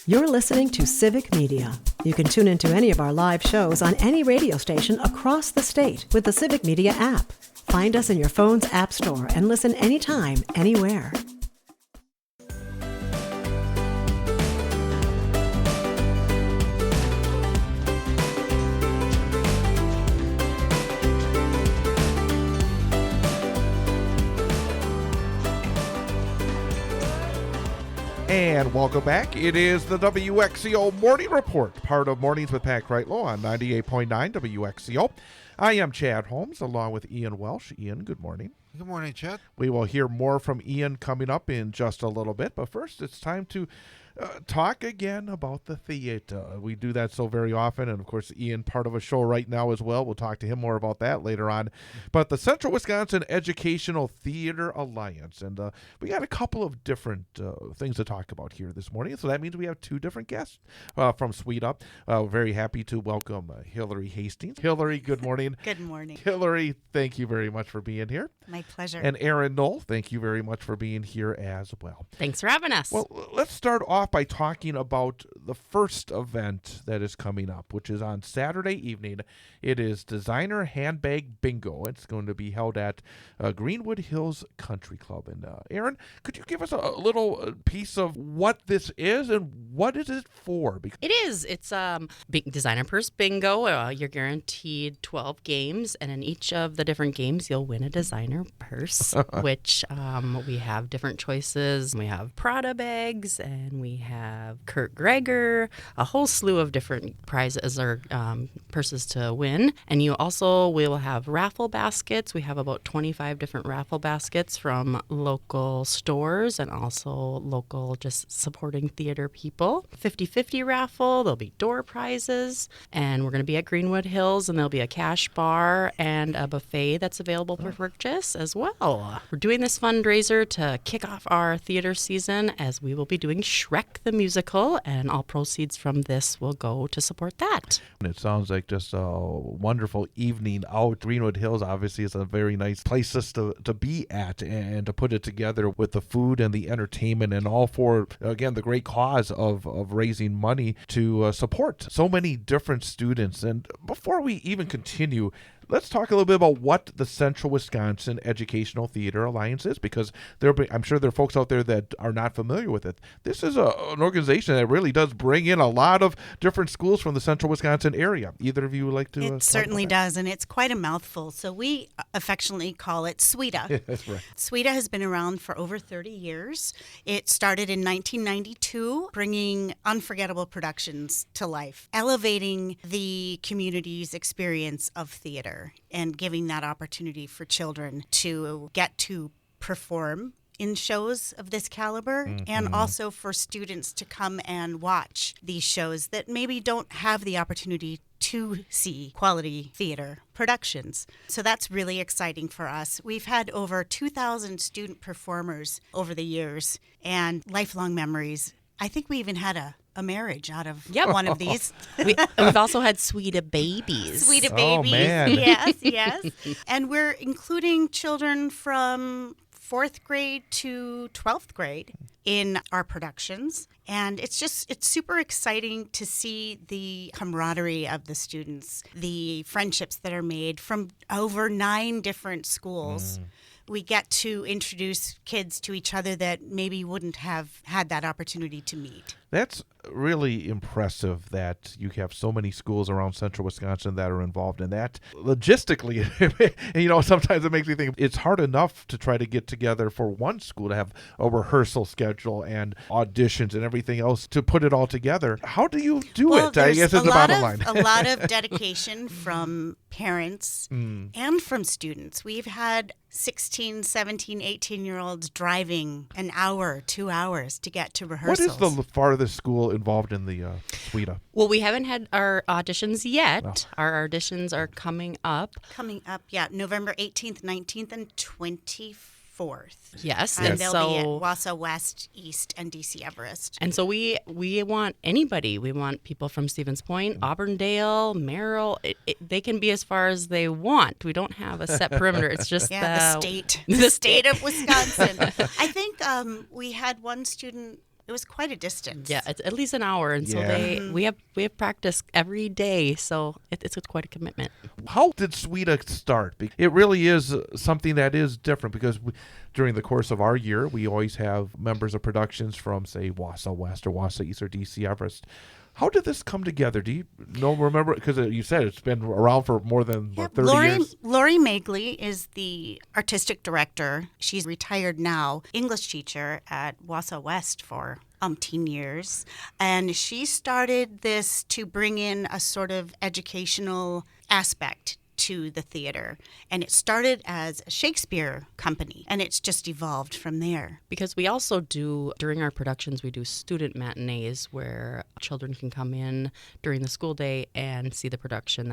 You're listening to Civic Media. You can tune into any of our live shows on any radio station across the state with the Civic Media app. Find us in your phone's app store and listen anytime, anywhere. And welcome back. It is the WXCO Morning Report, part of Mornings with Pat Kreitlow on 98.9 WXCO. I am Chad Holmes, along with Ian Welsh. Ian, good morning. Good morning, Chad. We will hear more from Ian coming up in just a little bit, but first it's time to talk again about the theater. We do that so very often, and of course Ian, part of a show right now as well. We'll talk to him more about that later on. But the Central Wisconsin Educational Theater Alliance, and we got a couple of different things to talk about here this morning. So that means we have two different guests from SWETA. Very happy to welcome Hillary Hastings. Hillary, good morning. Good morning. Hillary, thank you very much for being here. My pleasure. And Aaron Knoll, thank you very much for being here as well. Thanks for having us. Well, let's start off by talking about the first event that is coming up, which is on Saturday evening. It is Designer Handbag Bingo. It's going to be held at Greenwood Hills Country Club. And Aaron, could you give us a little piece of what this is and what is it for? It is. It's Designer Purse Bingo. You're guaranteed 12 games, and in each of the different games, you'll win a designer purse, which we have different choices. We have Prada bags, and we have Kurt Gregor, a whole slew of different prizes or purses to win. And you also will have raffle baskets. We have about 25 different raffle baskets from local stores and also local just supporting theater people. 50-50 raffle. There'll be door prizes. And we're going to be at Greenwood Hills, and there'll be a cash bar and a buffet that's available for purchase as well. We're doing this fundraiser to kick off our theater season, as we will be doing Shrek the Musical, and all proceeds from this will go to support that. It sounds like just a wonderful evening out. Greenwood Hills obviously is a very nice place just to be at, and to put it together with the food and the entertainment, and all for, again, the great cause of raising money to support so many different students. And before we even continue, let's talk a little bit about what the Central Wisconsin Educational Theater Alliance is, because I'm sure there are folks out there that are not familiar with it. This is an organization that really does bring in a lot of different schools from the Central Wisconsin area. Either of you would like to? It certainly does, and it's quite a mouthful. So we affectionately call it SWETA. Yeah, that's right. SWETA has been around for over 30 years. It started in 1992, bringing unforgettable productions to life, elevating the community's experience of theater, and giving that opportunity for children to get to perform in shows of this caliber, and also for students to come and watch these shows that maybe don't have the opportunity to see quality theater productions. So that's really exciting for us. We've had over 2,000 student performers over the years, and lifelong memories. I think we even had a marriage out of one of these. We've also had SWETA babies. SWETA babies. Oh, man. Yes. And we're including children from 4th grade to 12th grade in our productions. And it's super exciting to see the camaraderie of the students, the friendships that are made from over 9 different schools. We get to introduce kids to each other that maybe wouldn't have had that opportunity to meet. That's really impressive that you have so many schools around Central Wisconsin that are involved in that. Logistically, sometimes it makes me think it's hard enough to try to get together for one school to have a rehearsal schedule and auditions and everything else to put it all together. How do you do it? I guess is the bottom line. A lot of dedication from parents and from students. We've had 16, 17, 18-year-olds driving an hour, 2 hours to get to rehearsals. What is the farthest school involved in the SWETA? Well, we haven't had our auditions yet. No. Our auditions are coming up. November 18th, 19th, and 24th. Yes. And they'll be at Wausau West, East, and DC Everest. And so we want anybody. We want people from Stevens Point, Auburndale, Merrill. They can be as far as they want. We don't have a set perimeter. It's just the state of Wisconsin. I think we had one student It was quite a distance. Yeah, it's at least an hour, and so we have practice every day, so it's quite a commitment. How did SWETA start? It really is something that is different because during the course of our year, we always have members of productions from, say, Wausau West or Wausau East or DC Everest. How did this come together? Do you remember? Because you said it's been around for more than 30 years. Lori Magley is the artistic director. She's retired now, English teacher at Wausau West for umpteen years. And she started this to bring in a sort of educational aspect to the theater. And it started as a Shakespeare company, and it's just evolved from there. Because we also do, during our productions, we do student matinees where children can come in during the school day and see the production.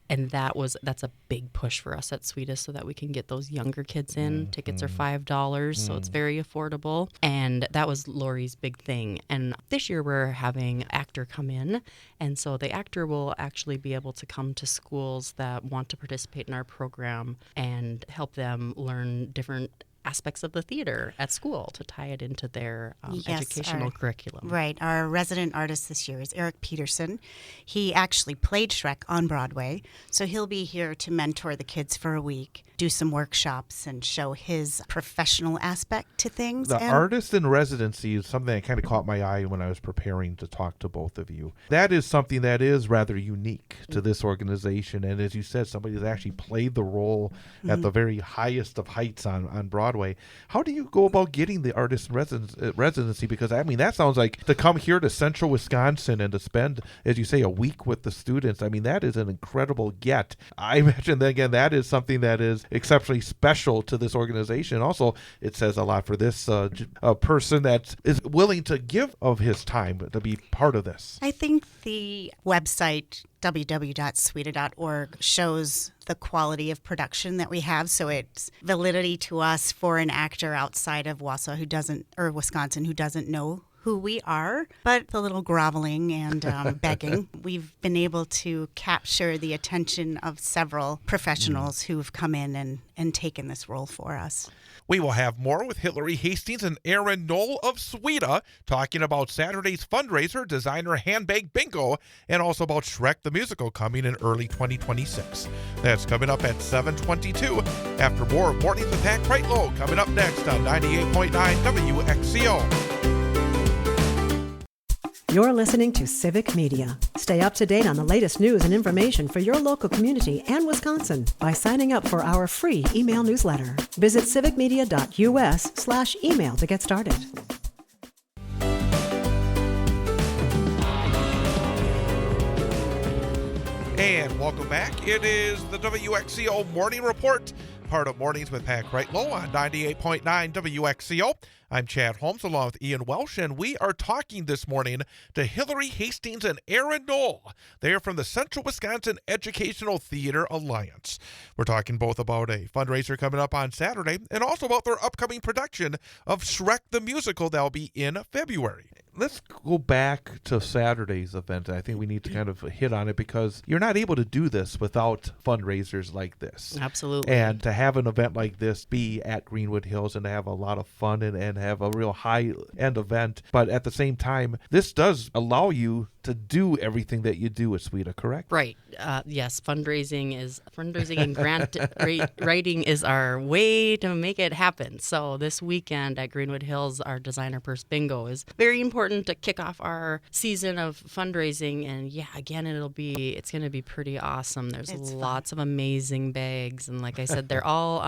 That's a big push for us at SWETA so that we can get those younger kids in. Tickets are $5, so it's very affordable. And that was Lori's big thing. And this year we're having an actor come in, and so the actor will actually be able to come to schools that want to participate in our program and help them learn different aspects of the theater at school to tie it into their educational curriculum. Right. Our resident artist this year is Eric Peterson. He actually played Shrek on Broadway, so he'll be here to mentor the kids for a week, do some workshops, and show his professional aspect to things. The artist in residency is something that kind of caught my eye when I was preparing to talk to both of you. That is something that is rather unique to this organization. And as you said, somebody has actually played the role at the very highest of heights on Broadway. How do you go about getting the artist in residency? Because, I mean, that sounds like to come here to central Wisconsin and to spend, as you say, a week with the students. I mean, that is an incredible get. I imagine, again, that is something that is exceptionally special to this organization. Also, it says a lot for this a person that is willing to give of his time to be part of this. I think the website www.sweta.org shows the quality of production that we have, so it's validity to us for an actor outside of Wisconsin who doesn't know who we are, but a little groveling and begging. We've been able to capture the attention of several professionals who've come in and taken this role for us. We will have more with Hillary Hastings and Aaron Knoll of SWETA talking about Saturday's fundraiser, Designer Handbag Bingo, and also about Shrek the Musical coming in early 2026. That's coming up at 7:22. After more Mornings with Pat Kreitlow coming up next on 98.9 WXCO. You're listening to Civic Media. Stay up to date on the latest news and information for your local community and Wisconsin by signing up for our free email newsletter. Visit civicmedia.us/email to get started. And welcome back. It is the WXCO Morning Report, part of Mornings with Pat Kreitlow on 98.9 WXCO. I'm Chad Holmes along with Ian Welsh, and we are talking this morning to Hillary Hastings and Aaron Knoll. They are from the Central Wisconsin Educational Theater Alliance. We're talking both about a fundraiser coming up on Saturday and also about their upcoming production of Shrek the Musical that will be in February. Let's go back to Saturday's event. I think we need to kind of hit on it because you're not able to do this without fundraisers like this. Absolutely. And to have an event like this be at Greenwood Hills and to have a lot of fun and have a real high-end event, but at the same time, this does allow you to do everything that you do at SWETA, correct? Right. Yes, fundraising and grant writing is our way to make it happen. So this weekend at Greenwood Hills, our Designer Purse Bingo is very important to kick off our season of fundraising. And yeah, again, it's going to be pretty awesome. There's lots of amazing bags, and like I said, they're all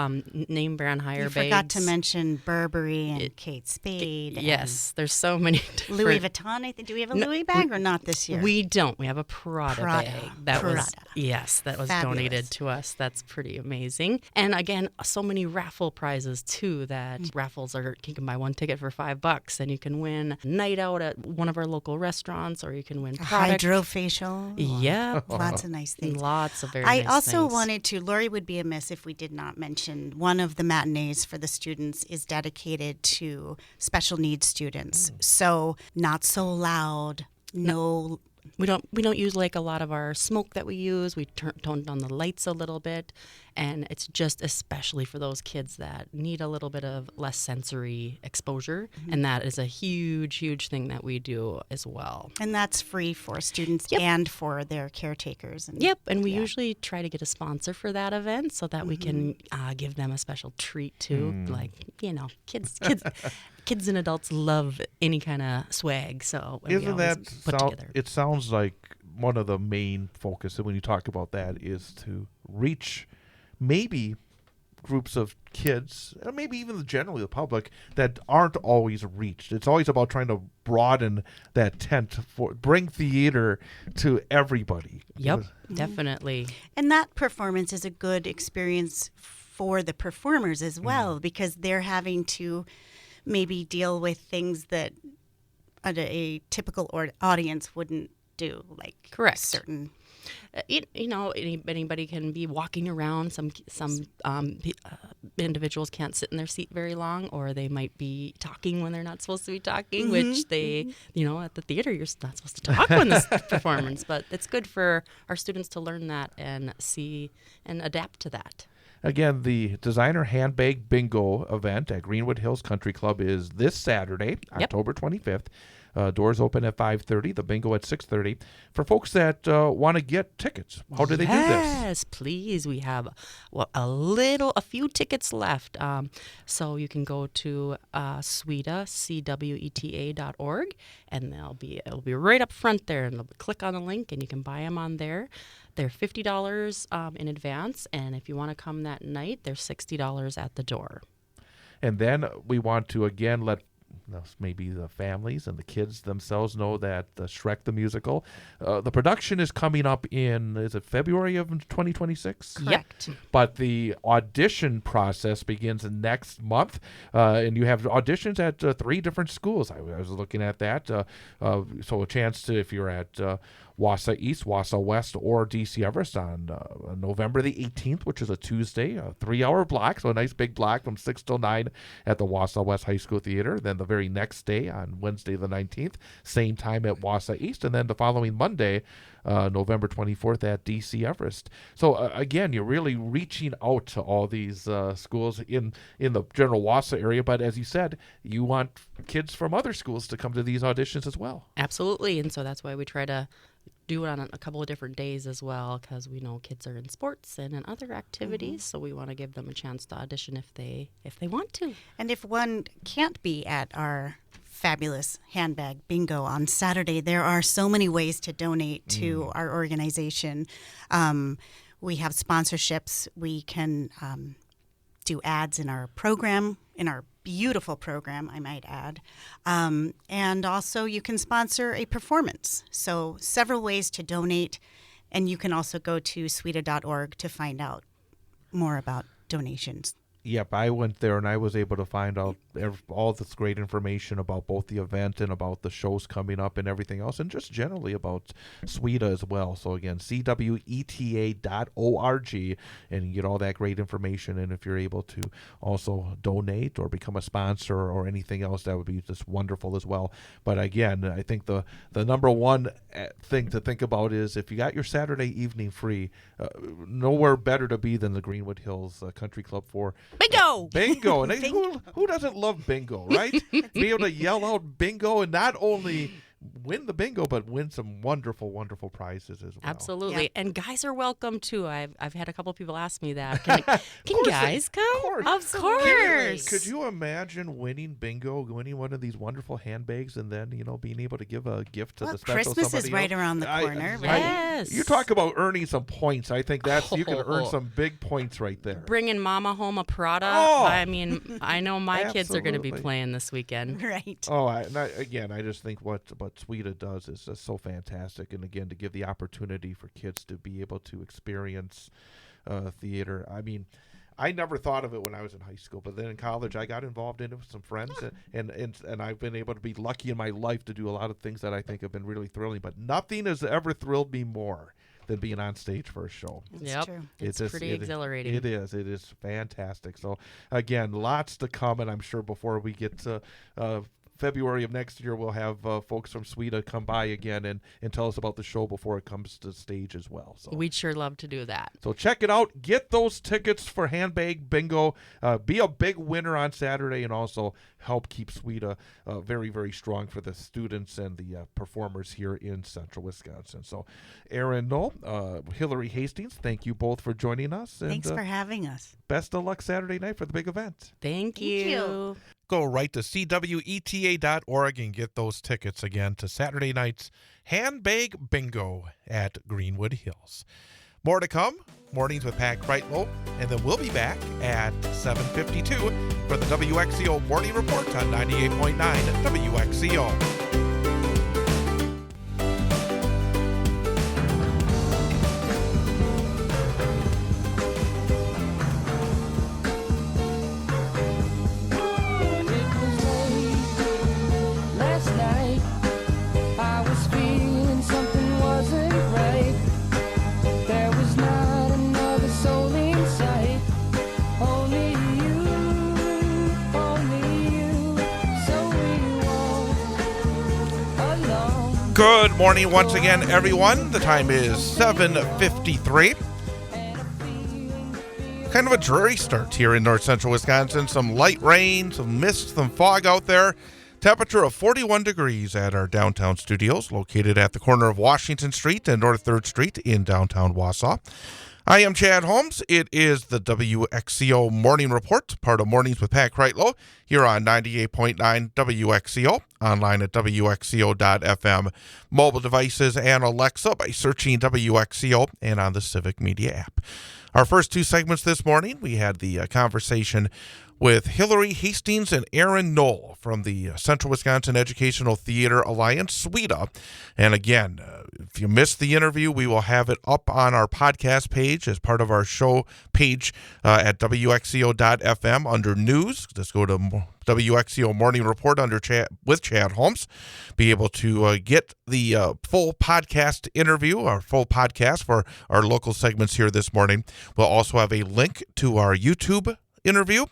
name brand hire bags. You forgot to mention Burberry and Kate Spade. Yes, there's so many different. Louis Vuitton. I think. Do we have a Louis bag or not this year? We don't. We have a Prada bag. That was Fabulous. donated to us. That's pretty amazing. And again, so many raffle prizes too. That raffles are, you can buy one ticket for $5 and you can win a night out at one of our local restaurants, or you can win product. Hydrofacial. Yeah, lots of nice things. Lots of very nice things. I also wanted to. Lori would be amiss if we did not mention one of the matinees for the students is dedicated to special needs students. So not so loud. No. We don't use like a lot of our smoke that we use. We toned down the lights a little bit, And it's just especially for those kids that need a little bit of less sensory exposure. And that is a huge, huge thing that we do as well. And that's free for students Yep. and for their caretakers. And Yep, and we usually try to get a sponsor for that event so that we can Mm-hmm. give them a special treat too. Like, kids and adults love any kind of swag. So we Isn't always that put together. it sounds like one of the main focus when you talk about that is to reach maybe groups of kids, and maybe even generally the public, that aren't always reached. It's always about trying to broaden that tent, bring theater to everybody. Yep, definitely. And that performance is a good experience for the performers as well, because they're having to maybe deal with things that a typical audience wouldn't do, like Correct. certain. Anybody can be walking around. Some individuals can't sit in their seat very long, or they might be talking when they're not supposed to be talking, which they, at the theater, you're not supposed to talk when this performance. But it's good for our students to learn that and see and adapt to that. Again, the Designer Handbag Bingo event at Greenwood Hills Country Club is this Saturday, October 25th. Doors open at 5:30. The bingo at 6:30. For folks that want to get tickets, how do they do this? Yes, please. We have a few tickets left. So you can go to CWETA, CWETA.org, and it'll be right up front there, and click on the link, and you can buy them on there. They're $50 in advance, and if you want to come that night, they're $60 at the door. And then we want to again let maybe the families and the kids themselves know that Shrek the Musical, the production is coming up is it February of 2026? Correct. But the audition process begins next month, and you have auditions at 3 different schools. I was looking at that. So a chance to, if you're at Wausau East, Wausau West, or DC Everest on November the 18th, which is a Tuesday, a 3-hour block, so a nice big block from 6 till 9 at the Wausau West High School Theater. Then the very next day, on Wednesday the 19th, same time at Wausau East, and then the following Monday, November 24th at DC Everest. So again, you're really reaching out to all these schools in the general Wausau area, but as you said, you want kids from other schools to come to these auditions as well. Absolutely, and so that's why we try to do it on a couple of different days as well, because we know kids are in sports and in other activities, so we want to give them a chance to audition if they want to. And if one can't be at our fabulous handbag bingo on Saturday, there are so many ways to donate to our organization. We have sponsorships. We can do ads in our program, in our beautiful program, I might add. And also you can sponsor a performance. So several ways to donate. And you can also go to sweta.org to find out more about donations. Yep, I went there and I was able to find out all this great information about both the event and about the shows coming up and everything else, and just generally about SWETA as well. So again, CWETA.org, and you get all that great information. And if you're able to also donate or become a sponsor or anything else, that would be just wonderful as well. But again, I think the number one thing to think about is if you got your Saturday evening free, nowhere better to be than the Greenwood Hills Country Club for Bingo. And who doesn't love bingo, right? Be able to yell out bingo and not only win the bingo, but win some wonderful, wonderful prizes as well. Absolutely. Yep. And guys are welcome too. I've had a couple of people ask me that. Can guys come? Of course. Could you imagine winning bingo, winning one of these wonderful handbags, and then, being able to give a gift to the special Christmas somebody is right else? around the corner, right? Yes. You talk about earning some points. I think you can earn some big points right there. Bringing Mama home a Prada. Oh! I mean, I know my kids are going to be Absolutely. playing this weekend. Right. Oh, I just think what SWETA does is just so fantastic. And again, to give the opportunity for kids to be able to experience theater. I mean, I never thought of it when I was in high school, but then in college I got involved in it with some friends, and I've been able to be lucky in my life to do a lot of things that I think have been really thrilling. But nothing has ever thrilled me more than being on stage for a show. Yep. true. It's pretty exhilarating. It is fantastic. So again, lots to come, and I'm sure before we get February of next year, we'll have folks from Sweden come by again and tell us about the show before it comes to stage as well. So We'd sure love to do that. So check it out. Get those tickets for Handbag Bingo. Be a big winner on Saturday, and also help keep Sweden very, very strong for the students and the performers here in Central Wisconsin. So Aaron Knoll, Hillary Hastings, thank you both for joining us. And, Thanks for having us. Best of luck Saturday night for the big event. Thank you. Go right to cweta.org and get those tickets again to Saturday night's Handbag Bingo at Greenwood Hills. More to come, Mornings with Pat Kreitlow, and then we'll be back at 7:52 for the WXCO Morning Report on 98.9 WXCO. Good morning once again, everyone. The time is 7:53. Kind of a dreary start here in north central Wisconsin. Some light rain, some mist, some fog out there. Temperature of 41 degrees at our downtown studios, located at the corner of Washington Street and North 3rd Street in downtown Wausau. I am Chad Holmes. It is the WXCO Morning Report, part of Mornings with Pat Kreitlow, here on 98.9 WXCO, online at WXCO.FM, mobile devices and Alexa by searching WXCO, and on the Civic Media app. Our first two segments this morning, we had the conversation with Hillary Hastings and Aaron Knoll from the Central Wisconsin Educational Theater Alliance, SWEDA. And again, if you missed the interview, we will have it up on our podcast page as part of our show page at WXCO.FM under news. Just go to WXCO Morning Report under with Chad Holmes. Be able to get the full podcast interview, our full podcast for our local segments here this morning. We'll also have a link to our YouTube interview.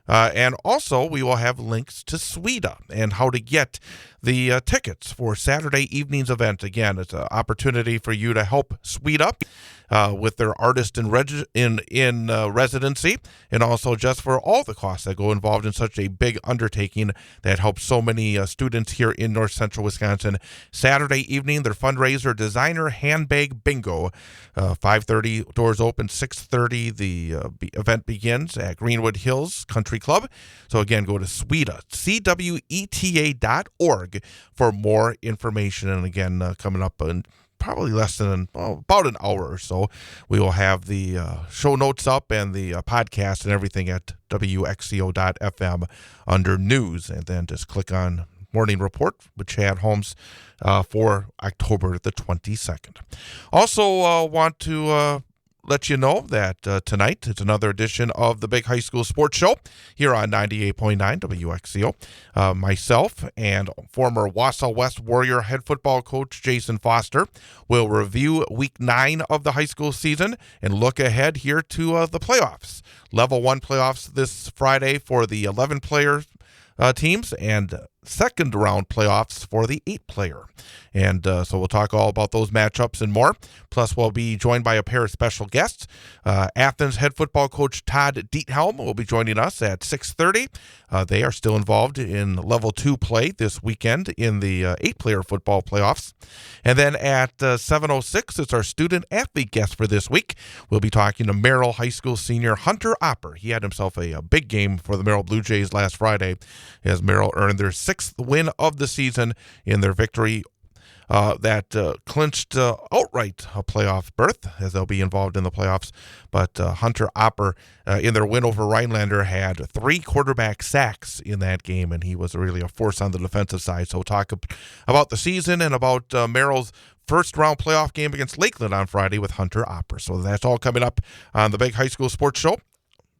And also, we will have links to SWEDA and how to get the tickets for Saturday evening's event. Again, it's an opportunity for you to help SWEDA with their artist in residency, and also just for all the costs that go involved in such a big undertaking that helps so many students here in north central Wisconsin. Saturday evening, their fundraiser, Designer Handbag Bingo, 5:30, doors open, 6:30. The event begins at Greenwood Hills Country Club. So again, go to SWEDA, CWETA.org for more information. And again, coming up in probably less than about an hour or so, we will have the show notes up and the podcast and everything at WXCO.FM under news. And then just click on Morning Report with Chad Holmes for October the 22nd. Also want to let you know that tonight it's another edition of the Big High School Sports Show here on 98.9 WXCO. Myself and former Wausau West Warrior head football coach Jason Foster will review Week 9 of the high school season and look ahead here to the playoffs. Level 1 playoffs this Friday for the 11-player teams, and second round playoffs for the 8-player. And so we'll talk all about those matchups and more. Plus, we'll be joined by a pair of special guests. Athens head football coach Todd Diethelm will be joining us at 6:30. They are still involved in Level 2 play this weekend in the 8-player football playoffs. And then at 7:06, it's our student athlete guest for this week. We'll be talking to Merrill High School senior Hunter Opper. He had himself a big game for the Merrill Blue Jays last Friday as Merrill earned their 6th win of the season in their victory that clinched outright a playoff berth, as they'll be involved in the playoffs. But Hunter Opper, in their win over Rhinelander, had 3 quarterback sacks in that game, and he was really a force on the defensive side. So we'll talk about the season and about Merrill's first-round playoff game against Lakeland on Friday with Hunter Opper. So that's all coming up on the Big High School Sports Show.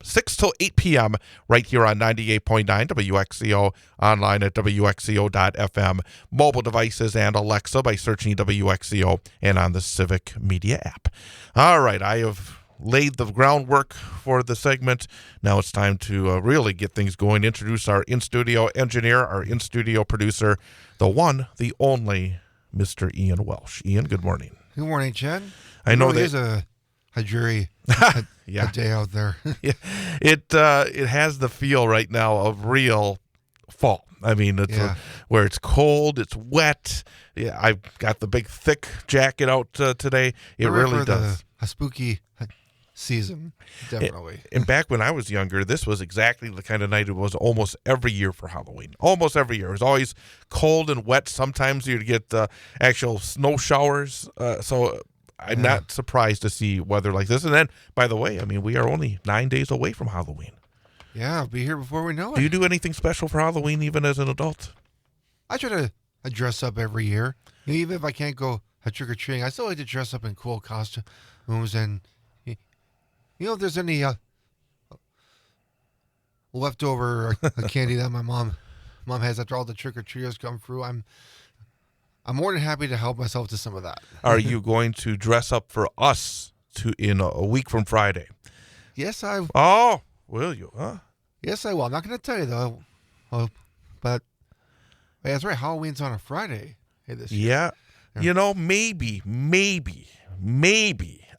6 till 8 p.m. right here on 98.9 WXCO, online at WXCO.FM, mobile devices and Alexa by searching WXCO, and on the Civic Media app. All right, I have laid the groundwork for the segment. Now it's time to really get things going. Introduce our in-studio engineer, our in-studio producer, the one, the only, Mr. Ian Welsh. Ian, good morning. Good morning, Chad. I know really that is a dreary yeah. a day out there. Yeah. It has the feel right now of real fall. I mean, it's where it's cold, it's wet. Yeah, I've got the big thick jacket out today. It really does. A spooky season, definitely. And back when I was younger, this was exactly the kind of night it was almost every year for Halloween. Almost every year. It was always cold and wet. Sometimes you'd get actual snow showers. So I'm not surprised to see weather like this. And then, by the way, I mean, we are only 9 days away from Halloween. Yeah, I'll be here before we know it. Do you do anything special for Halloween even as an adult? I try to dress up every year. Even if I can't go trick-or-treating, I still like to dress up in cool costumes. And, if there's any leftover candy that my mom has after all the trick-or-treaters come through, I'm more than happy to help myself to some of that. Are you going to dress up for us in a week from Friday? Yes, I... Oh, will you, huh? Yes, I will. I'm not going to tell you, though. But that's right. Halloween's on a Friday this year. Yeah. Maybe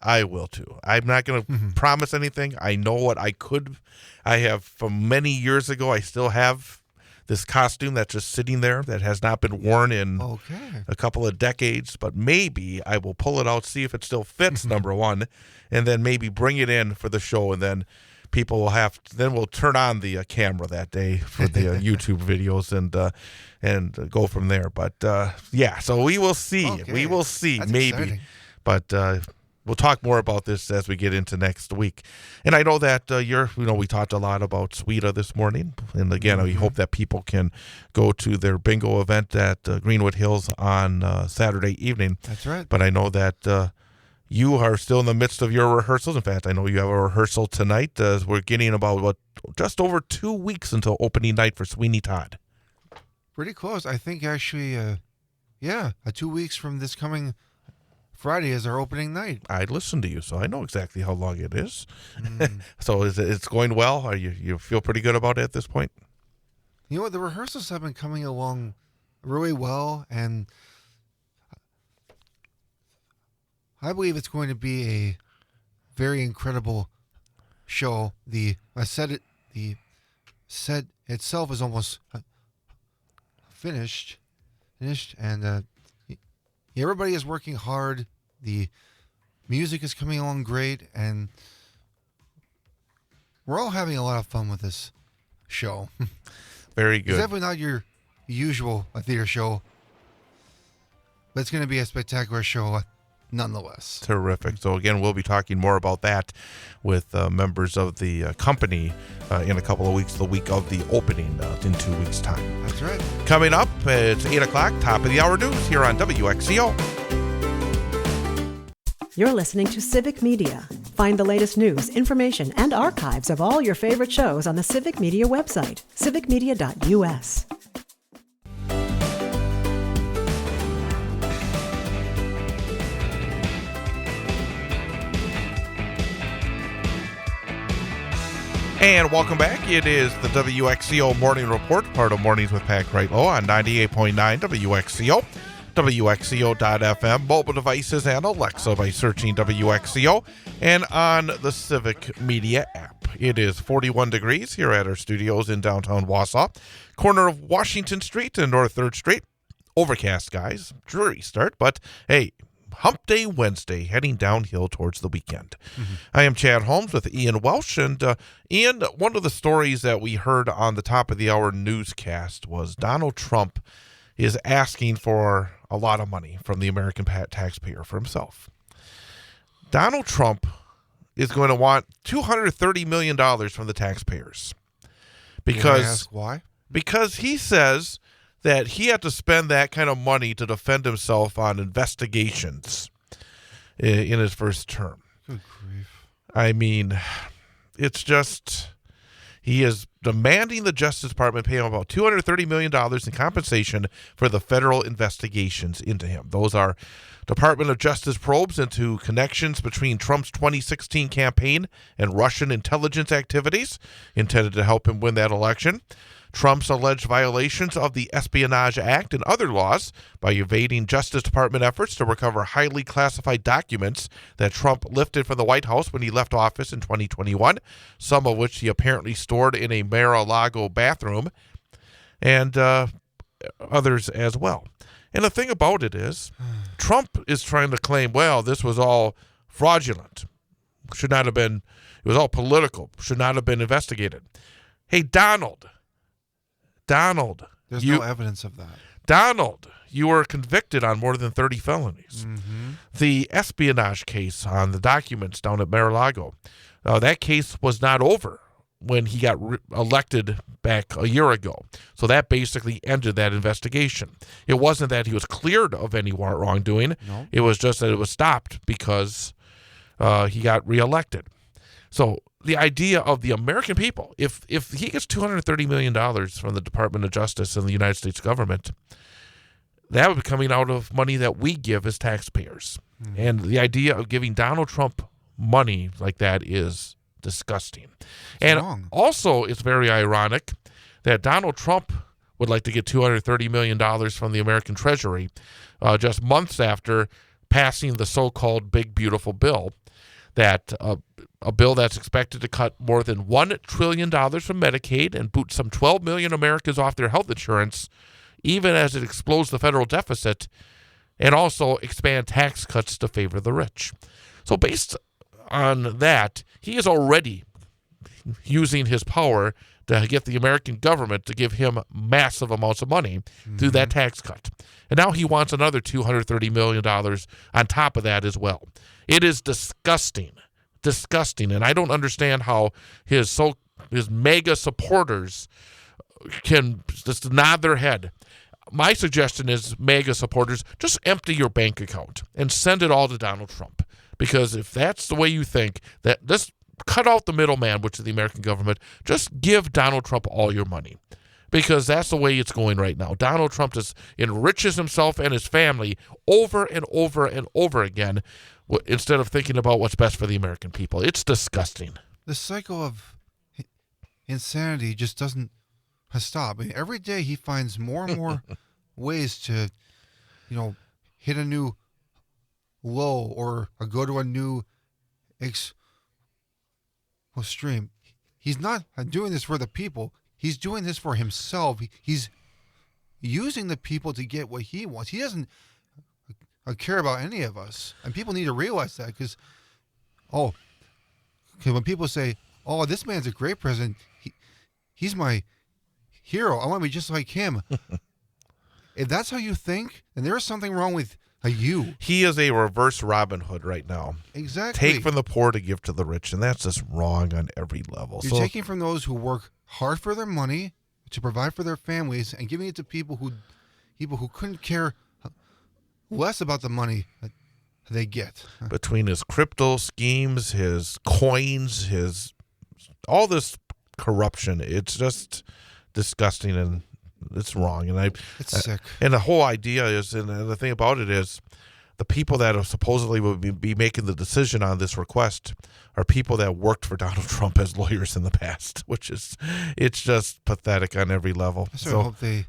I will, too. I'm not going to promise anything. I know what I have from many years ago. I still have this costume that's just sitting there that has not been worn in a couple of decades. But maybe I will pull it out, see if it still fits, number one, and then maybe bring it in for the show, and then people will then we'll turn on the camera that day for the YouTube videos and go from there. But so we will see. Okay. We will see. That's maybe. Exciting. But we'll talk more about this as we get into next week. And I know that we talked a lot about Sweda this morning. And again, we hope that people can go to their bingo event at Greenwood Hills on Saturday evening. That's right. But I know that you are still in the midst of your rehearsals. In fact, I know you have a rehearsal tonight. We're getting about just over 2 weeks until opening night for Sweeney Todd. Pretty close. I think actually, 2 weeks from this coming Friday is our opening night. I listened to you, so I know exactly how long it is. So it's going well? Are you feel pretty good about it at this point? You know what? The rehearsals have been coming along really well, and I believe it's going to be a very incredible show. The set itself is almost finished, and everybody is working hard. The music is coming along great, and we're all having a lot of fun with this show. Very good. It's definitely not your usual theater show, but it's going to be a spectacular show nonetheless. Terrific. So again, we'll be talking more about that with members of the company in a couple of weeks, the week of the opening in 2 weeks' time. That's right. Coming up, it's 8 o'clock, top of the hour news here on WXCO. You're listening to Civic Media. Find the latest news, information, and archives of all your favorite shows on the Civic Media website, civicmedia.us. And welcome back. It is the WXCO Morning Report, part of Mornings with Pat Crighton on 98.9 WXCO, WXCO.FM, mobile devices, and Alexa by searching WXCO, and on the Civic Media app. It is 41 degrees here at our studios in downtown Wausau, corner of Washington Street and North 3rd Street. Overcast, guys. Dreary start, but hey, Hump Day Wednesday, heading downhill towards the weekend. I am Chad Holmes with Ian Welsh. And Ian, one of the stories that we heard on the top of the hour newscast was Donald Trump is asking for a lot of money from the American taxpayer for himself. Donald Trump is going to want $230 million from the taxpayers. Because, May I ask why? Because he says that he had to spend that kind of money to defend himself on investigations in his first term. Good grief. I mean, it's just, he is demanding the Justice Department pay him about $230 million in compensation for the federal investigations into him. Those are Department of Justice probes into connections between Trump's 2016 campaign and Russian intelligence activities intended to help him win that election. Trump's alleged violations of the Espionage Act and other laws by evading Justice Department efforts to recover highly classified documents that Trump lifted from the White House when he left office in 2021, some of which he apparently stored in a Mar-a-Lago bathroom, and others as well. And the thing about it is, Trump is trying to claim, well, this was all fraudulent. Should not have been, it was all political, should not have been investigated. Hey, Donald. There's no evidence of that. Donald, you were convicted on more than 30 felonies. Mm-hmm. The espionage case on the documents down at Mar-a-Lago, that case was not over when he got elected back a year ago. So that basically ended that investigation. It wasn't that he was cleared of any wrongdoing. No. It was just that it was stopped because he got reelected. So the idea of the American people, if he gets $230 million from the Department of Justice and the United States government, that would be coming out of money that we give as taxpayers. Mm-hmm. And the idea of giving Donald Trump money like that is disgusting. And wrong. Also, it's very ironic that Donald Trump would like to get $230 million from the American Treasury just months after passing the so-called Big Beautiful Bill, that a bill that's expected to cut more than $1 trillion from Medicaid and boot some 12 million Americans off their health insurance, even as it explodes the federal deficit, and also expand tax cuts to favor the rich. So based on that, he is already using his power to get the American government to give him massive amounts of money through that tax cut. And now he wants another $230 million on top of that as well. It is disgusting. And I don't understand how his mega supporters can just nod their head. My suggestion is, mega supporters, just empty your bank account and send it all to Donald Trump. Because if that's the way you think, that just cut out the middleman, which is the American government, just give Donald Trump all your money. Because that's the way it's going right now. Donald Trump just enriches himself and his family over and over and over again, instead of thinking about what's best for the American people. It's disgusting. The cycle of insanity just doesn't stop. I mean, every day he finds more and more ways to, hit a new low or go to a new extreme. He's not doing this for the people. He's doing this for himself. He's using the people to get what he wants. He doesn't care about any of us. And people need to realize that because, when people say, oh, this man's a great president, he's my hero, I want to be just like him. If that's how you think, then there is something wrong with you. He is a reverse Robin Hood right now. Exactly. Take from the poor to give to the rich, and that's just wrong on every level. You're taking from those who work hard for their money to provide for their families and giving it to people who couldn't care less about the money that they get. Between his crypto schemes, his coins, all this corruption, it's just disgusting and it's wrong. And it's sick. And the whole idea is, and the thing about it is, the people that are supposedly would be making the decision on this request are people that worked for Donald Trump as lawyers in the past, it's just pathetic on every level. I hope they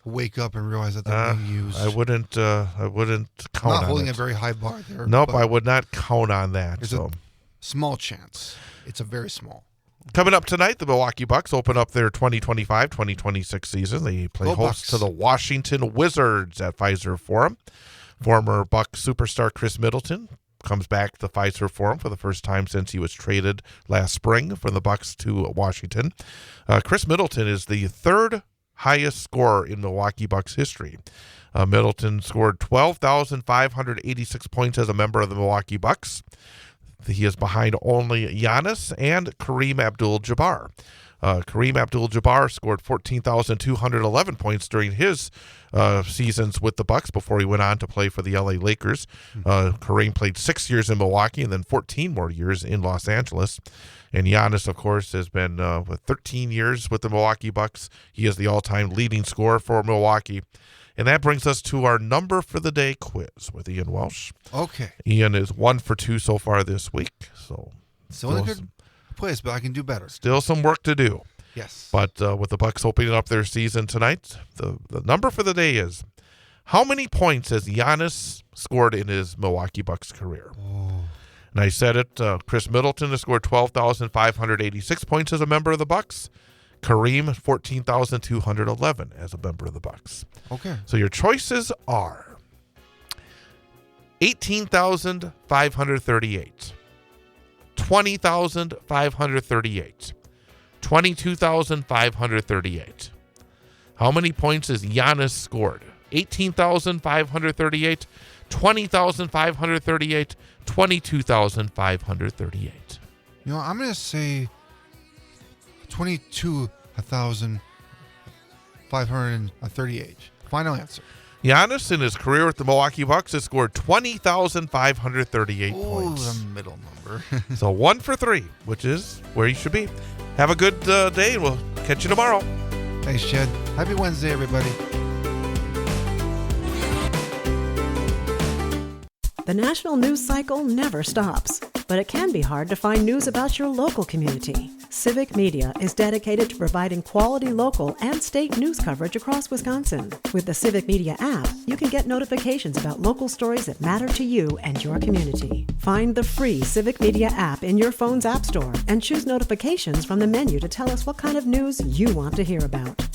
wake up and realize that they're being used. I wouldn't count on it. Not holding a very high bar there. Nope, I would not count on that. There's a small chance. It's a very small. Coming up tonight, the Milwaukee Bucks open up their 2025-2026 season. They play host to the Washington Wizards at Pfizer Forum. Former Bucks superstar Chris Middleton comes back to the Pfizer Forum for the first time since he was traded last spring from the Bucks to Washington. Chris Middleton is the third highest scorer in Milwaukee Bucks history. Middleton scored 12,586 points as a member of the Milwaukee Bucks. He is behind only Giannis and Kareem Abdul-Jabbar. Kareem Abdul-Jabbar scored 14,211 points during his seasons with the Bucks before he went on to play for the LA Lakers. Kareem played 6 years in Milwaukee and then 14 more years in Los Angeles. And Giannis, of course, has been with 13 years with the Milwaukee Bucks. He is the all-time leading scorer for Milwaukee. And that brings us to our number for the day quiz with Ian Welsh. Okay. Ian is 1 for 2 so far this week. So Still in a good place, but I can do better. still some work to do. Yes. But with the Bucks opening up their season tonight, the number for the day is, how many points has Giannis scored in his Milwaukee Bucks career? And I said it, Chris Middleton has scored 12,586 points as a member of the Bucks. Kareem, 14,211 as a member of the Bucks. Okay. So your choices are 18,538, 20,538, 22,538. How many points has Giannis scored? 18,538, 20,538, 22,538. I'm going to say 22,538. Final answer. Giannis, in his career with the Milwaukee Bucks, has scored 20,538 Oh, points. the middle number. So 1 for 3, which is where you should be. Have a good day, and we'll catch you tomorrow. Thanks, Chad. Happy Wednesday, everybody. The national news cycle never stops, but it can be hard to find news about your local community. Civic Media is dedicated to providing quality local and state news coverage across Wisconsin. With the Civic Media app, you can get notifications about local stories that matter to you and your community. Find the free Civic Media app in your phone's app store and choose notifications from the menu to tell us what kind of news you want to hear about.